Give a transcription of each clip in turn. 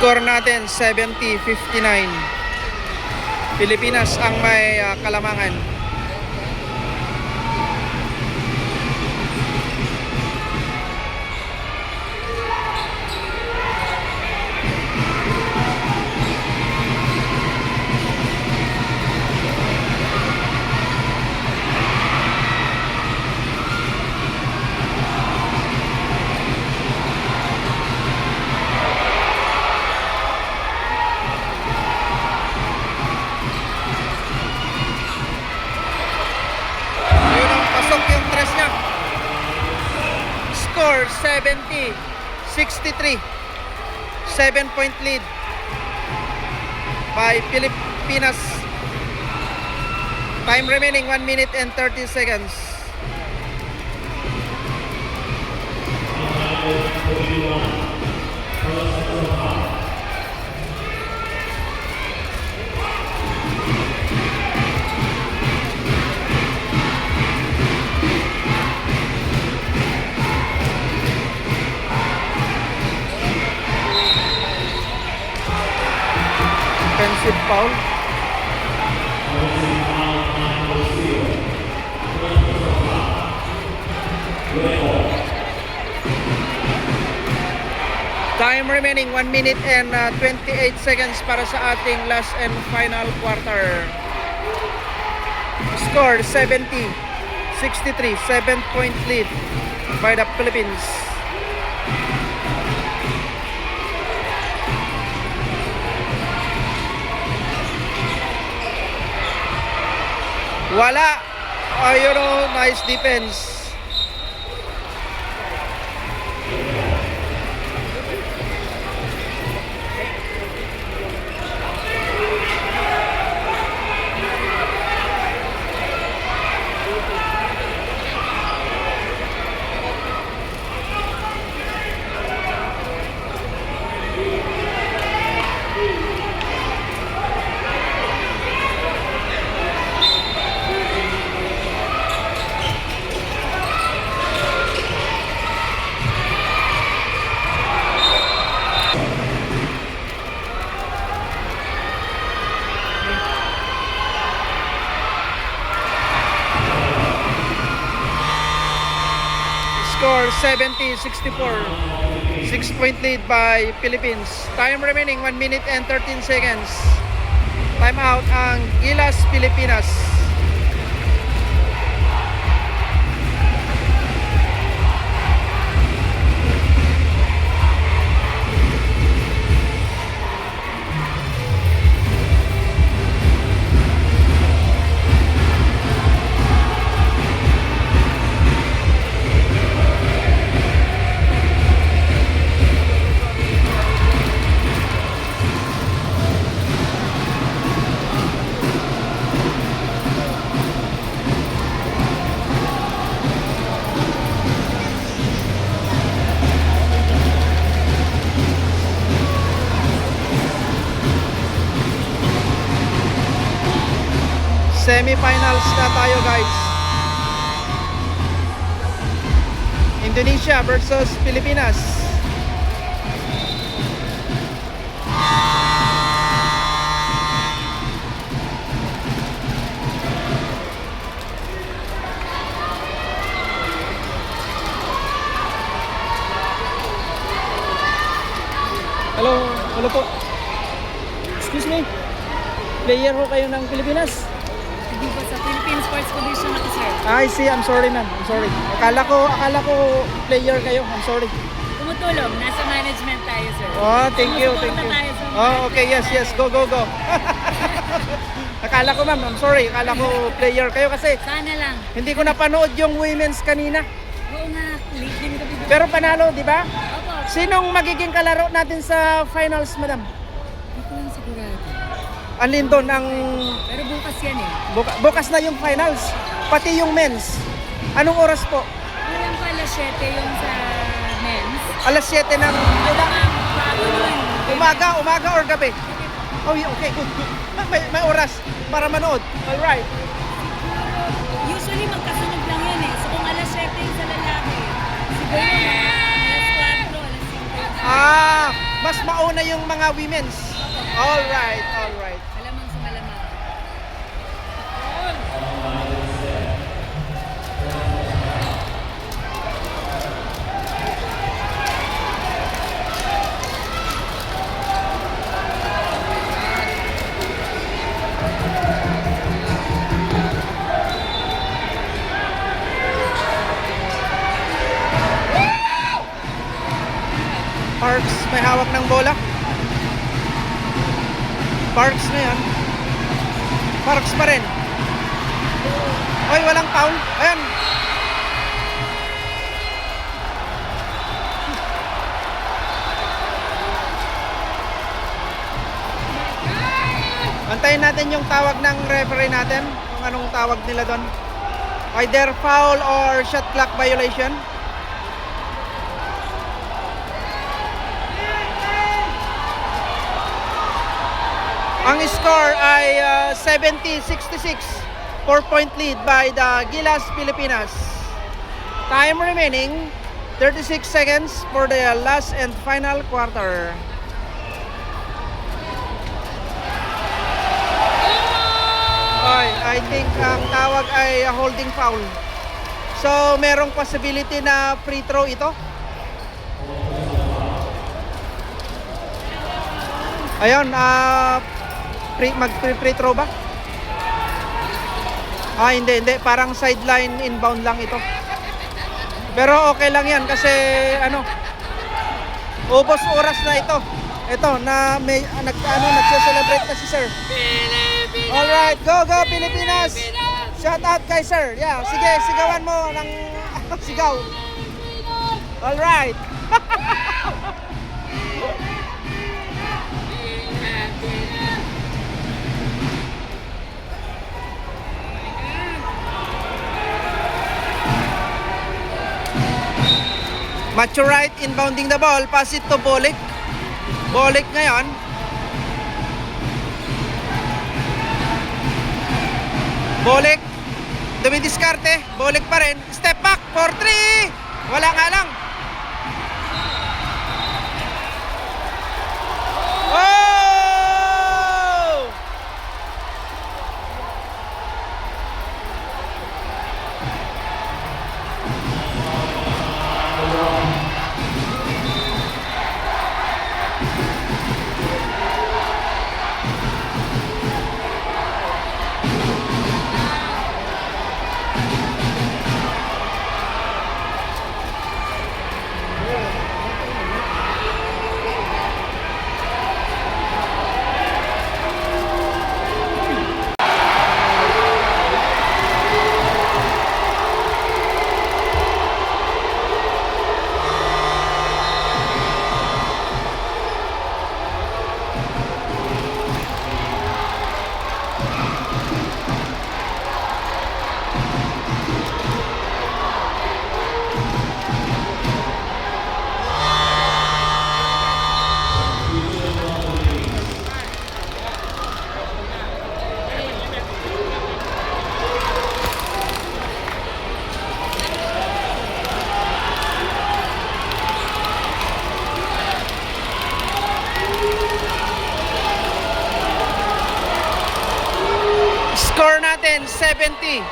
Score natin 70-59. Pilipinas ang may kalamangan. Score 70-63. 7-point lead by Pilipinas. Time remaining 1 minute and 30 seconds. Offensive foul. Time remaining 1 minute and 28 seconds para sa ating last and final quarter. Score 70-63. 7-point lead by the Philippines. Wala. Nice defense. Score 70-64. 6-point lead by Philippines. Time remaining 1 minute and 13 seconds. Time out ang Gilas Pilipinas. Semifinals na tayo, guys. Indonesia versus Pilipinas. Hello, hello po. Excuse me. Player ho kayo ng Pilipinas? Hindi po, sa Philippine Sports Commission ako, sir. I see, I'm sorry ma'am. I'm sorry. Akala ko player kayo. I'm sorry. Tumutulong, nasa management tayo, sir. Oh, thank you, thank you. Sumusuporta tayo sa Oh, okay, yes, go. Akala ko ma'am, I'm sorry. Akala ko player kayo kasi Sana lang. hindi ko napanood yung women's kanina. Oo nga, late din kami. Pero panalo, di ba? Opo, Sinong magiging kalaro natin sa finals, madam? hindi ko lang sigurado. Alin doon ang Pero bukas yan eh. bukas na yung finals, pati yung men's. Anong oras po? Alam ko alas 7 yung sa men's. Alas 7 ng Bago nun. umaga or gabi? Oh, yeah, okay, good. May oras para manood. All right. Usually magkasunod lang yan eh. So kung alas 7 yung sa lalaki, siguro mga alas 4, alas 5. mas mauna yung mga women's. Alright, alright. Malamang sa malamang. Parks, may hawak ng bola. Parks na yan. Parks pa rin. Oy, walang foul. Ayan. Antayin natin yung tawag ng referee natin. Kung anong tawag nila doon. Either foul or shot clock violation. Ang score ay 70-66. 4-point lead by the Gilas Pilipinas. Time remaining 36 seconds for the last and final quarter. I think ang tawag ay holding foul. So merong possibility na free throw ito. Ayun, mag-free throw ba? Hindi. Parang sideline inbound lang ito. Pero okay lang yan kasi ubos oras na ito. Ito na may nagse-celebrate na si Sir. Alright, go Pilipinas! Shout out kay Sir. Yeah, sige, sigawan mo ng sigaw. Alright. Maturite inbounding the ball, pass it to Bolik. Bolik ngayon. Bolik, dumidiskarte. Bolik pa rin. Step back for 3. Wala nga lang. Oh! Score natin 70-66,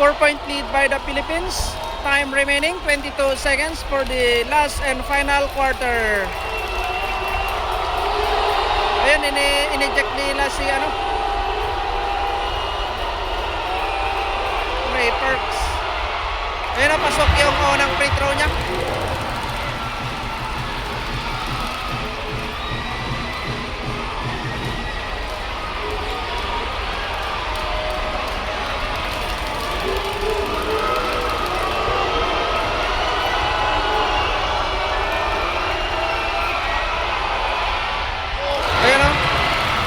4-point lead by the Philippines. Time remaining 22 seconds for the last and final quarter. Ayan, in-eject nila si Ray Parks. Ayan, pasok yung unang free throw niya.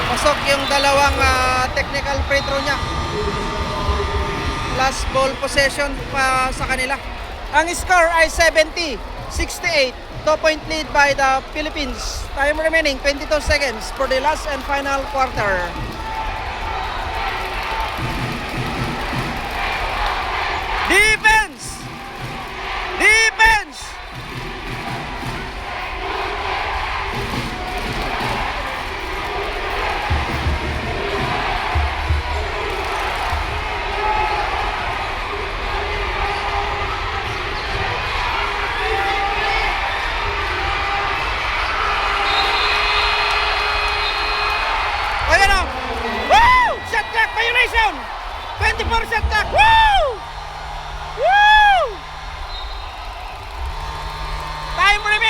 Pasok yung dalawang technical free throw niya. Last ball possession pa sa kanila. Ang score ay 70-68. 2-point lead by the Philippines. Time remaining 22 seconds for the last and final quarter. Defense! Defense!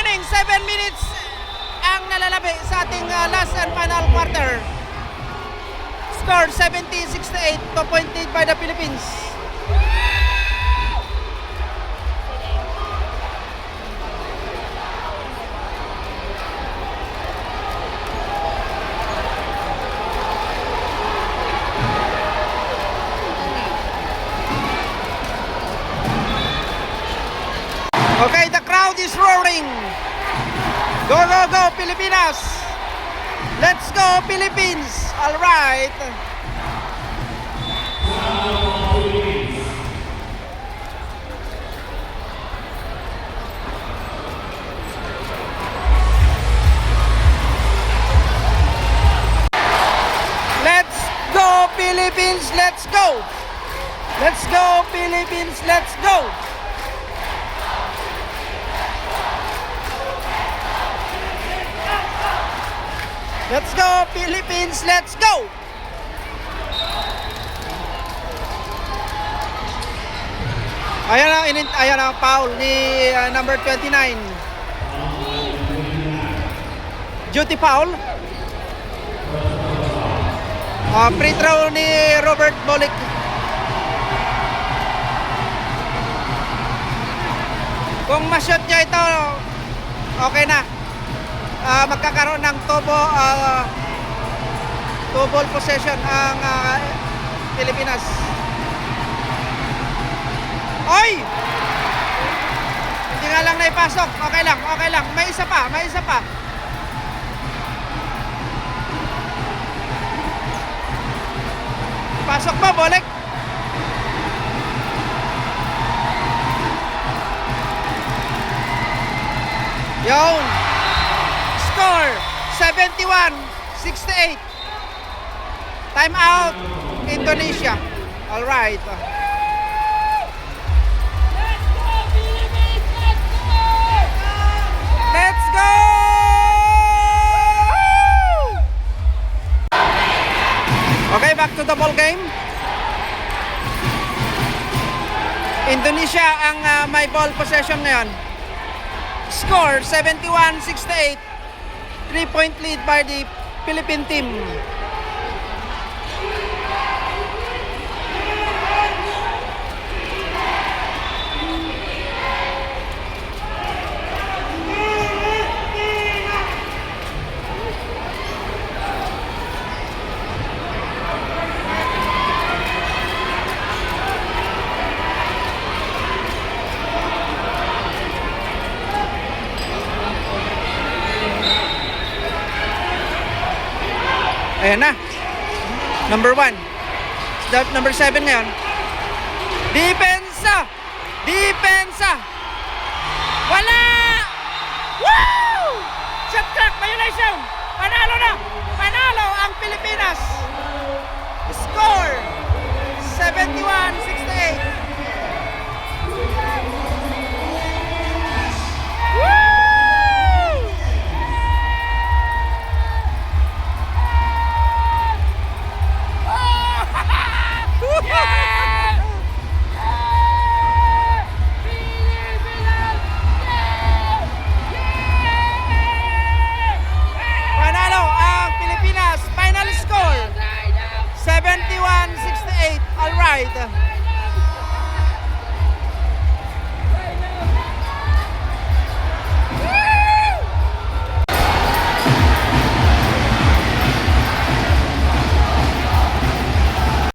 morning, 7 minutes ang nalalabi sa ating last and final quarter. Score 70-68, 2 point lead by the Philippines. Okay, the crowd is roaring. Go, go, go, Pilipinas! Let's go, Philippines! All right. Let's go, Philippines! Let's go! Let's go, Philippines! Let's go! Let's go, Philippines! Let's go! Ayan ang foul ni number 29. Duty foul. Free throw ni Robert Bolick. Kung ma-shoot niya ito, okay na. Magkakaroon ng two ball possession ang Pilipinas. Oy! Hindi nga lang naipasok. Okay lang, okay lang. May isa pa, may isa pa. Pasok ba, Bolek? Yun. Score 71-68. Time out Indonesia. All right. Let's go! Okay, back to the ball game. Indonesia ang may ball possession ngayon. Score 71-68. 3-point lead by the Philippine team. Ayan na. Number 1. Number 7 ngayon. Depensa! Depensa! Wala! Woo! Shot clock violation! Panalo na! Panalo ang Pilipinas! Score 71-68. Panalo ang Pilipinas. Final score 71-68. All right.